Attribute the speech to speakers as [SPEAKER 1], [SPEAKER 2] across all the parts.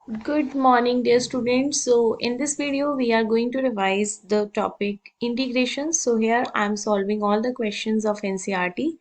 [SPEAKER 1] Good morning, dear students. So, in this video, we are going to revise the topic integration. So, here I am solving all the questions of NCERT.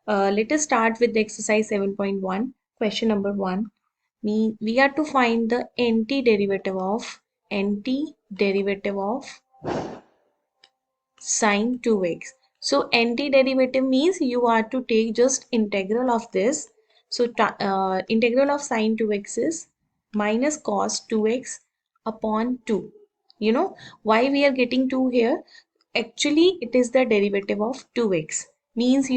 [SPEAKER 1] Let us start with the exercise 7.1. Question number 1. We are to find the antiderivative of sine 2x. So antiderivative means you are to take just integral of this. So integral of sine 2x is minus cos 2x upon 2. You know why we are getting 2 here? Actually, it is the derivative of 2x. Means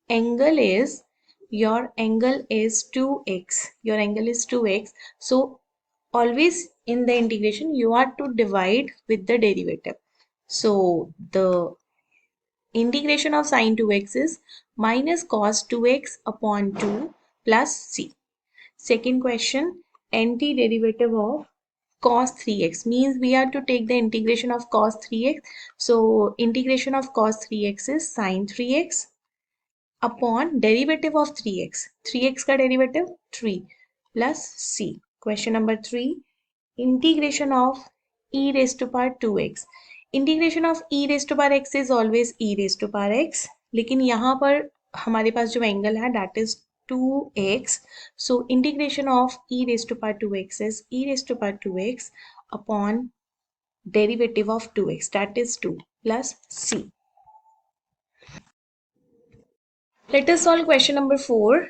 [SPEAKER 1] angle is your angle is 2x. Your angle is 2x. So always in the integration you are to divide with the derivative. So the integration of sine 2x is minus cos 2x upon 2 plus c. Second question, antiderivative of cos 3x means we are to take the integration of cos 3x. So integration of cos 3x is sine 3x upon derivative of 3x. 3x का derivative 3 plus c. Question number 3, integration of e raised to power 2x. Integration of e raise to power x is always e raise to power x, लेकिन यहाँ पर हमारे पास जो angle है that is 2x. सो integration of e raise to power 2x is e raise to power 2x upon derivative of 2x that is 2 plus c. Let us solve question number 4.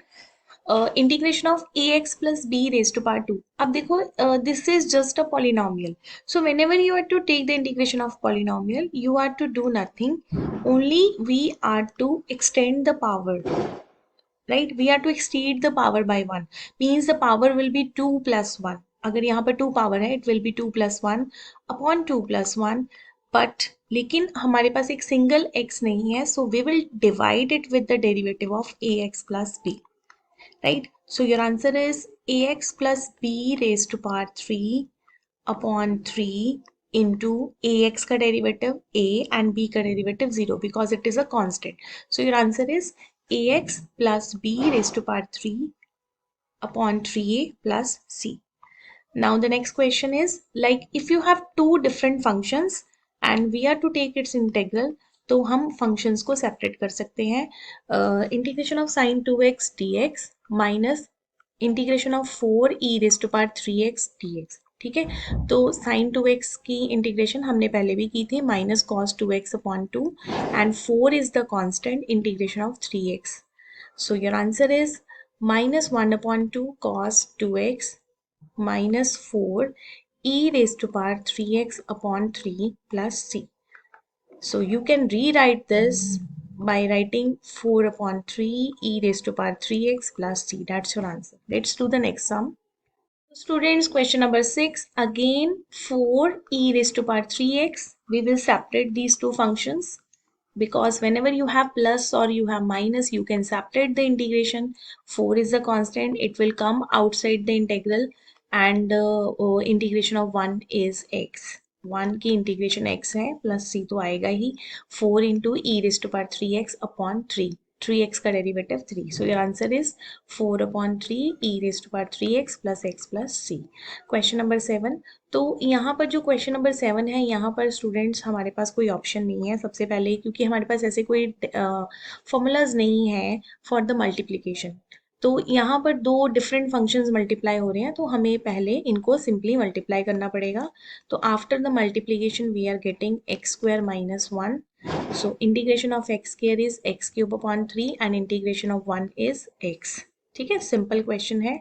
[SPEAKER 1] Integration of ax plus b raised to power 2. अब देखो, this is just a polynomial. So whenever you are to take the integration of polynomial, you are to do nothing. Only we are to extend the power. Right? We are to exceed the power by 1. Means the power will be 2 plus 1. अगर यहाँ पर 2 power है, it will be 2 plus 1 upon 2 plus 1. But लेकिन हमारे पास एक single x नहीं है, so we will divide it with the derivative of ax plus b. Right? So your answer is ax plus b raised to power 3 upon 3 into ax का derivative a and b का derivative 0 because it is a constant. So your answer is ax plus b raised to power 3 upon 3a plus c. Now the next question is, like, if you have two different functions and we are to take its integral, तो हम functions को separate कर सकते हैं. Integration of sin 2x dx minus integration of 4e raised to power 3x dx. ठीक है, तो sin 2x की इंटीग्रेशन हमने पहले भी की थी, minus cos 2x upon 2 and 4 is the constant integration of 3x. So your answer is minus 1 upon 2 cos 2x minus 4 e raised to power 3x upon 3 plus c. So you can rewrite this by writing 4 upon 3 e raised to power 3x plus c. That's your answer. Let's do the next sum. Students, question number 6. Again 4 e raised to power 3x. We will separate these two functions, because whenever you have plus or you have minus, you can separate the integration. 4 is a constant, it will come outside the integral, and integration of 1 is x. 1 की integration x है plus c तो आएगा ही. 4 into e raise to power 3x upon 3x का derivative 3. So your answer is 4 upon 3 e raise to power 3x plus x plus c. Question number 7. तो यहाँ पर जो क्वेश्चन नंबर 7 है, यहाँ पर स्टूडेंट्स हमारे पास कोई ऑप्शन नहीं है सबसे पहले, क्योंकि हमारे पास ऐसे कोई फॉर्मूलाज नहीं है फॉर द मल्टीप्लिकेशन. तो यहाँ पर दो डिफरेंट फंक्शंस मल्टीप्लाई हो रहे हैं, तो हमें पहले इनको सिंपली मल्टीप्लाई करना पड़ेगा. तो after the multiplication we are getting x square minus 1. So integration of x square is x cube upon 3 and integration of 1 is x. ठीक है, सिंपल क्वेश्चन है.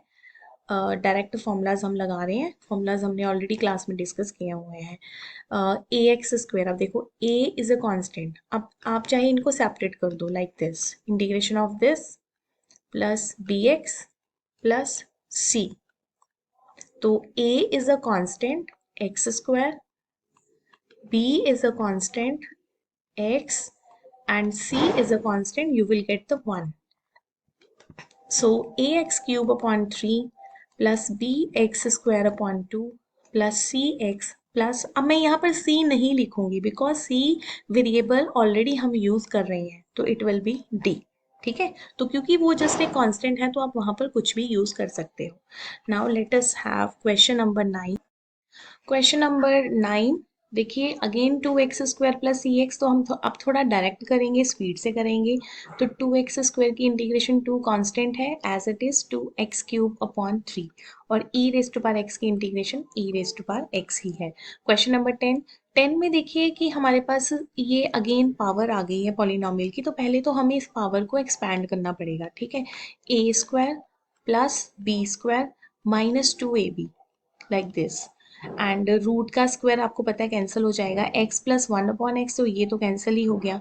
[SPEAKER 1] डायरेक्ट फॉर्मूलाज हम लगा रहे हैं. फॉर्मूलाज हमने ऑलरेडी क्लास में डिस्कस किए हुए हैं. ए एक्स स्क्वायर, अब देखो a इज अ कांस्टेंट. अब आप चाहे इनको सेपरेट कर दो like this, integration of this plus bx plus c. तो a is a constant x square, b is a constant x, and c is a constant, you will get the 1. So ax cube upon 3 plus bx square upon 2 plus cx plus, अब मैं यहाँ पर c नहीं लिखूंगी because c variable already हम use कर रहे हैं, तो इट विल बी d. ठीक है, तो क्योंकि वो जस्ट एक कांस्टेंट है तो आप वहां पर कुछ भी यूज कर सकते हो। Now let us have question number 9। Question number 9, देखिए अगेन 2x² प्लस सी एक्स, तो हम अब थोड़ा डायरेक्ट करेंगे, स्पीड से करेंगे। तो 2x² की इंटीग्रेशन 2 कांस्टेंट है as it is 2x³ upon 3, और e raise to power x की integration e raise to power x ही है। क्वेश्चन नंबर 10, 10 में देखिए कि हमारे पास ये अगेन पावर आ गई है पॉलिनोमियल की, तो पहले तो हमें इस पावर को एक्सपैंड करना पड़ेगा, ठीक है। a² plus b² minus 2ab, like this. And root का स्क्वायर आपको पता है कैंसिल हो जाएगा, x प्लस 1/x, तो ये तो कैंसिल ही हो गया,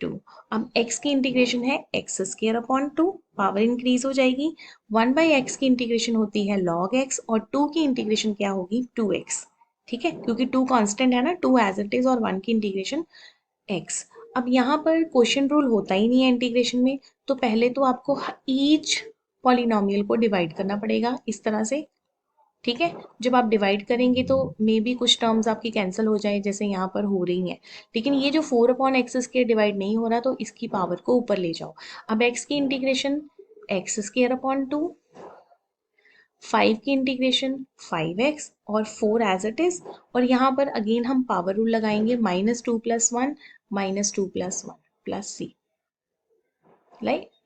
[SPEAKER 1] 2। अब x की इंटीग्रेशन है x² अपॉन 2, पावर इंक्रीज हो जाएगी। 1/x की इंटीग्रेशन होती है log x, और 2 की इंटीग्रेशन क्या होगी 2x, ठीक है, क्योंकि 2 कांस्टेंट है ना, 2 एज इट इज, और 1 की इंटीग्रेशन x। अब यहाँ पर क्वेश्चन रूल होता ही नहीं है इंटीग्रेशन में, तो पहले तो आपको ईच पॉलिनोमियल को डिवाइड करना पड़ेगा इस तरह से, ठीक है। जब आप डिवाइड करेंगे तो मे बी कुछ टर्म्स आपकी कैंसिल हो जाए, जैसे यहाँ पर हो रही हैं, लेकिन ये जो 4/x² डिवाइड नहीं हो रहा, तो इसकी पावर को ऊपर ले जाओ। अब x की इंटीग्रेशन x²/2, 5 की इंटीग्रेशन 5x, और 4 एज इट इज। और यहाँ पर अगेन हम पावर रूल लगाएंगे, -2 + 1 -2 + 1 plus c,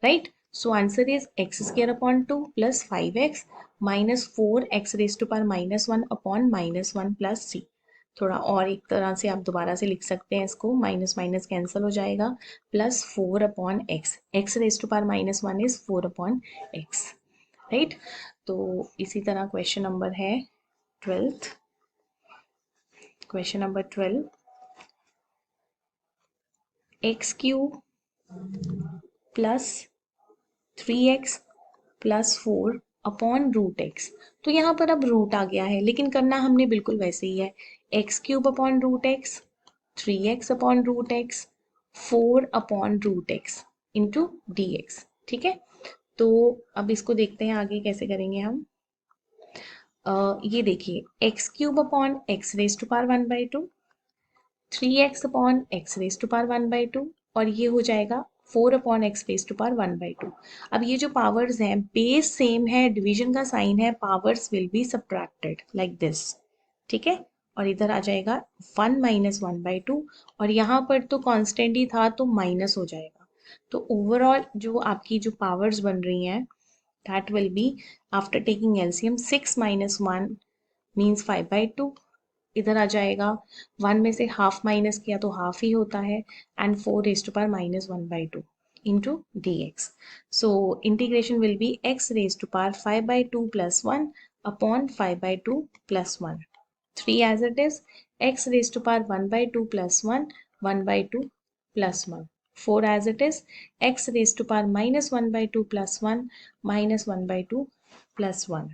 [SPEAKER 1] right? So answer is x²/2 plus 5x minus 4x⁻⁻1 plus c। थोड़ा और एक तरह से आप दोबारा से लिख सकते हैं इसको, माइनस माइनस कैंसिल हो जाएगा, plus 4/x, x⁻⁻1 is 4/x, right. तो इसी तरह क्वेश्चन नंबर है 12th। Question number 12, x³ plus 3x plus 4/√x। तो यहाँ पर अब रूट आ गया है, लेकिन करना हमने बिल्कुल वैसे ही है, x³ अपॉन√x, 3x/√x, 4/√x into dx, ठीक है। तो अब इसको देखते हैं आगे कैसे करेंगे हम। ये देखिए x³ अपॉन x⁻1/2, 3x/(x⁻1/2), और ये हो जाएगा 4/(x⁻1/2)। अब ये जो पावर्स हैं, बेस सेम है, डिवीजन का साइन है, powers will be subtracted like this, ठीक है। और इधर आ जाएगा 1 - 1/2, और यहाँ पर तो कांस्टेंट ही था तो माइनस हो जाएगा। तो ओवरऑल जो आपकी जो पावर्स बन रही हैं, that will be after taking LCM 6 - 1 means 5/2, इधर आ जाएगा, 1 में से हाफ माइनस किया तो हाफ ही होता है, and 4 - 1/2 into dx। So integration will be x⁻5/2 + 1 upon 5/2 + 1, 3 as it is, x⁻1/2 + 1 1/2 + 1, 4 as it is, x⁻−1/2 + 1 -1/2 + 1।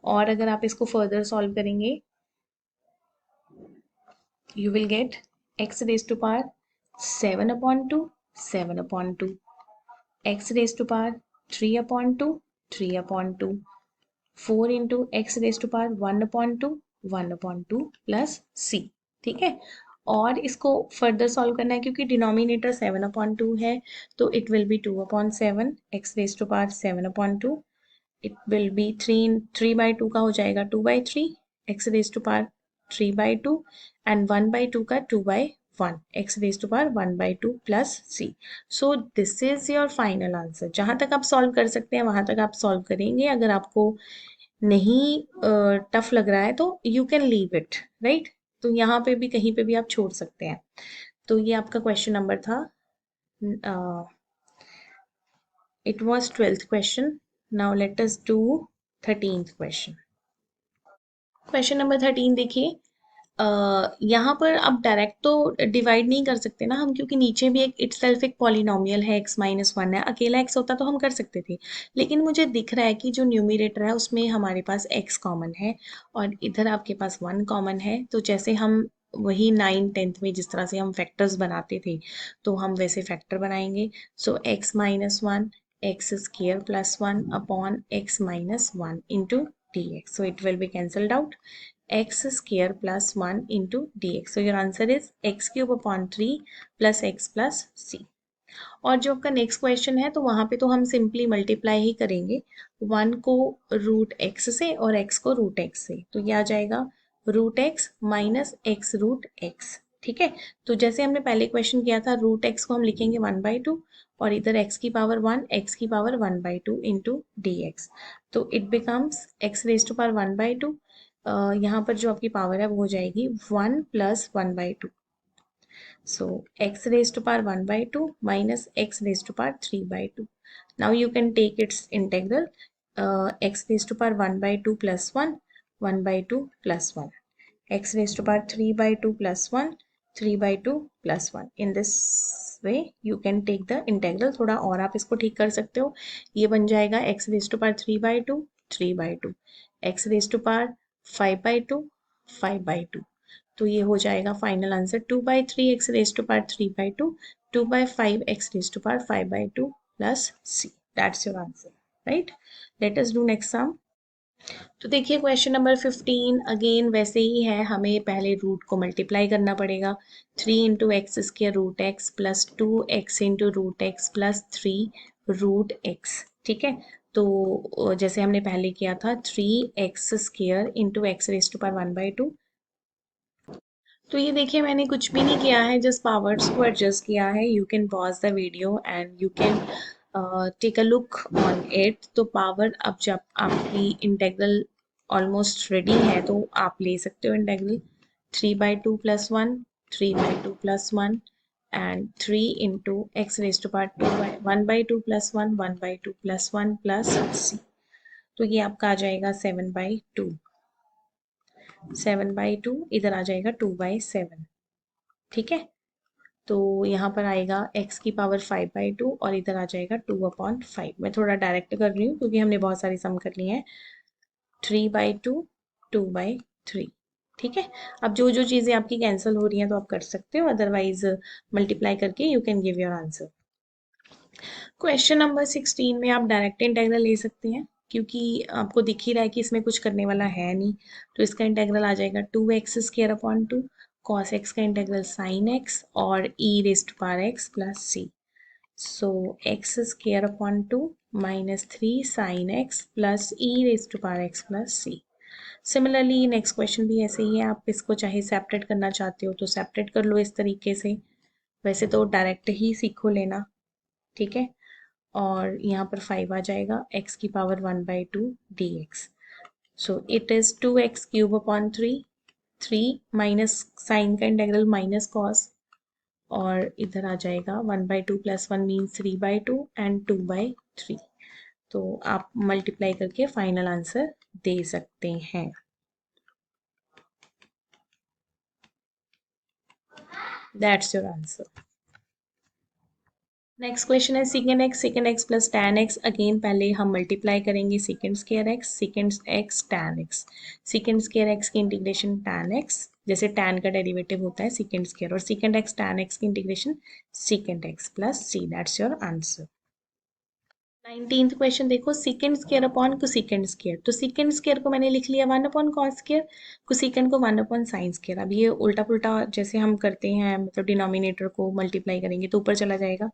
[SPEAKER 1] और अगर आप इसको फर्दर सॉल्व करेंगे, you will get x⁻7/2 7/2, x⁻3/2 3/2, 4 into x⁻1/2 1/2 plus c, ठीक है। और इसको फर्दर सॉल्व करना है, क्योंकि डिनोमिनेटर 7/2 है, तो it will be 2/7, x⁻7/2, it will be 3/2 का हो जाएगा 2/3, x⁻3/2, एंड 1/2 का 2/1, x⁻1/2 plus c। So this is your final answer. जहां तक आप सॉल्व कर सकते हैं वहां तक आप सॉल्व करेंगे, अगर आपको नहीं टफ लग रहा है तो you can leave it, right. तो यहाँ पे भी कहीं पे भी आप छोड़ सकते हैं। तो ये आपका क्वेश्चन नंबर था, it was 12th question. Now let us do 13th question. Question number 13 देखिए, यहाँ पर अब डायरेक्ट तो डिवाइड नहीं कर सकते ना हम, क्योंकि नीचे भी एक इटसेल्फ एक पॉलिनोमियल है, x-1 है, अकेला x होता तो हम कर सकते थे, लेकिन मुझे दिख रहा है कि जो न्यूमरेटर है उसमें हमारे पास x कॉमन है, और इधर आपके पास 1 कॉमन है। तो जैसे हम वही 9 10th में जिस तरह से हम फैक्टर्स बनाते थे, तो हम वैसे फैक्टर बनाएंगे। सो x-1 x² + 1 upon x-1 into dx, so it will be cancelled out, x² + 1 into dx. So your answer is x³ upon 3 plus x plus c. और जो आपका नेक्स्ट क्वेश्चन है तो वहां पे तो हम सिंपली मल्टीप्लाई ही करेंगे, 1 को रूट एक्स से और x को रूट एक्स से, तो ये आ जाएगा root x minus x root x. ठीक है, तो जैसे हमने पहले क्वेश्चन किया था, रूट एक्स को हम लिखेंगे 1/2 और इधर x की पावर 1, x की पावर 1/2 इंटू डी एक्स, तो it becomes x raise to power 1/2। यहाँ पर जो आपकी पावर है वो हो जाएगी 1 plus 1/2। So x raised to power 1/2 minus x raised to power 3/2. Now you can take its integral, x raised to power 1/2 plus 1, 1/2 plus 1. X raised to power 3/2 plus 1, 3/2 plus 1. In this way you can take the integral. थोड़ा और आप इसको ठीक कर सकते हो, ये बन जाएगा x raised to power 3/2, 3/2, x raised to power 5/2, 5/2। तो ये हो जाएगा final answer 2/3 x raise to power 3/2, 2/5 x raise to power 5/2 plus c. That's your answer, right. Let us do next sum. तो देखिए क्वेश्चन नंबर 15 अगेन वैसे ही है, हमें पहले रूट को मल्टीप्लाई करना पड़ेगा। 3 into x square root x plus 2x into root x plus 3 root x. ठीक है, तो जैसे हमने पहले किया था 3x² into x raise to power 1/2। तो ये देखिए मैंने कुछ भी नहीं किया है, जस्ट पावर्स को एडजस्ट किया है। You can pause the video and you can take a look on it. तो पावर अब जब आपकी इंटेग्रल ऑलमोस्ट रेडी है तो आप ले सकते हो integral. 3/2 plus 1, 3/2 plus 1 and 3 into x raise to power 1/2 plus 1, 1/2 plus 1 plus सी। तो ये आपका आ जाएगा 7/2, 7/2 इधर आ जाएगा 2/7। ठीक है, तो यहाँ पर आएगा x की पावर 5/2 और इधर आ जाएगा 2/5। मैं थोड़ा डायरेक्ट कर रही हूँ क्योंकि हमने बहुत सारी सम कर ली हैं। 3/2, 2/3। ठीक है, अब जो जो चीज़ें आपकी कैंसिल हो रही हैं तो आप कर सकते हो, अदरवाइज मल्टीप्लाई करके you can give your answer. Question number 16 में आप डायरेक्ट इंटेग्रल ले सकते हैं क्योंकि आपको दिख ही रहा है कि इसमें कुछ करने वाला है नहीं, तो इसका इंटेग्रल आ जाएगा 2x² cos x का इंटेग्रल sin x और e raise to power x plus सी। So x² minus 3 sin x plus e raise to power x plus सी। सिमिलरली नेक्स्ट क्वेश्चन भी ऐसे ही है, आप इसको चाहे सेपरेट करना चाहते हो तो सेपरेट कर लो इस तरीके से, वैसे तो डायरेक्ट ही सीखो लेना। ठीक है, और यहाँ पर 5 आ जाएगा x की power 1/2 dx। So it is 2x³ 3 minus sine का इंटेग्रल माइनस कॉस और इधर आ जाएगा 1/2 प्लस 1 मीन्स 3/2 एंड 2/3। तो आप मल्टीप्लाई करके फाइनल आंसर दे सकते हैं। That's your answer. Next question है second x plus tan x। Again पहले हम मल्टीप्लाई करेंगे second x tan x। Second x की इंटीग्रेशन tan x, जैसे tan का डेरिवेटिव होता है सेकेंड स्क्वायर, और सेकेंड एक्स tan x की integration second x plus c. That's your answer. 19th question देखो, second square upon cosecant square. तो second square को मैंने लिख लिया 1/cos स्क्वायर, कोसेकेंड को 1/sin स्क्वायर। अब ये उल्टा पुल्टा जैसे हम करते हैं, मतलब डिनोमिनेटर को मल्टीप्लाई करेंगे तो ऊपर चला जाएगा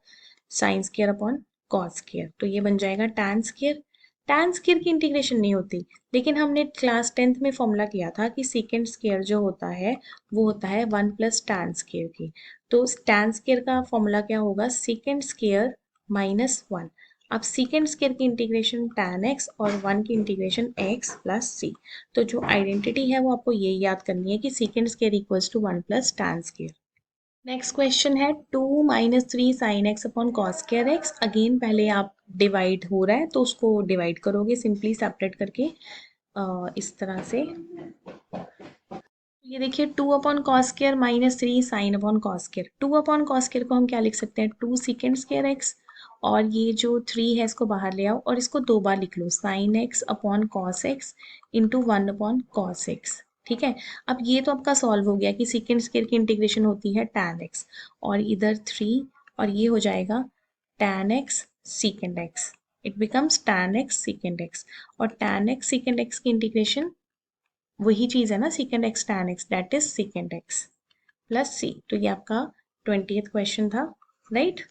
[SPEAKER 1] sine square upon cos square, तो ये बन जाएगा tan स्क्वायर। tan स्क्वायर की इंटीग्रेशन नहीं होती, लेकिन हमने क्लास 10th में फॉर्मूला किया था कि सेकेंड स्क्वायर जो होता है वो होता है 1 प्लस tan स्क्वायर की। तो tan स्क्वायर का फॉर्मूला क्या होगा, सेकेंड स्क्वायर माइनस 1। अब सेकेंड स्क्वायर की इंटीग्रेशन tan x और 1 की इंटीग्रेशन x प्लस सी। तो जो आइडेंटिटी है वो आपको ये याद करनी है कि second square equals to 1 plus tan square. Next question है 2 minus 3 sine x upon cos square x. Again पहले आप डिवाइड हो रहा है तो उसको डिवाइड करोगे सिंपली सेपरेट करके इस तरह से। ये देखिए 2 upon cos square minus 3 sine upon cos square. 2 upon cos square को हम क्या लिख सकते हैं, 2 सेकेंड स्क्वायर एक्स, और ये जो 3 है इसको बाहर ले आओ और इसको 2 बार लिख लो, sine x upon cos x into 1 upon cos x. ठीक है, अब ये तो आपका सॉल्व हो गया कि सेकेंड स्क्वायर की इंटीग्रेशन होती है tan x, और इधर 3 और ये हो जाएगा tan x second x। It becomes tan x second x, और tan x सेकेंड x की इंटीग्रेशन वही चीज है ना, second x tan x, that is second x plus सी। तो ये आपका 20th क्वेश्चन था, राइट।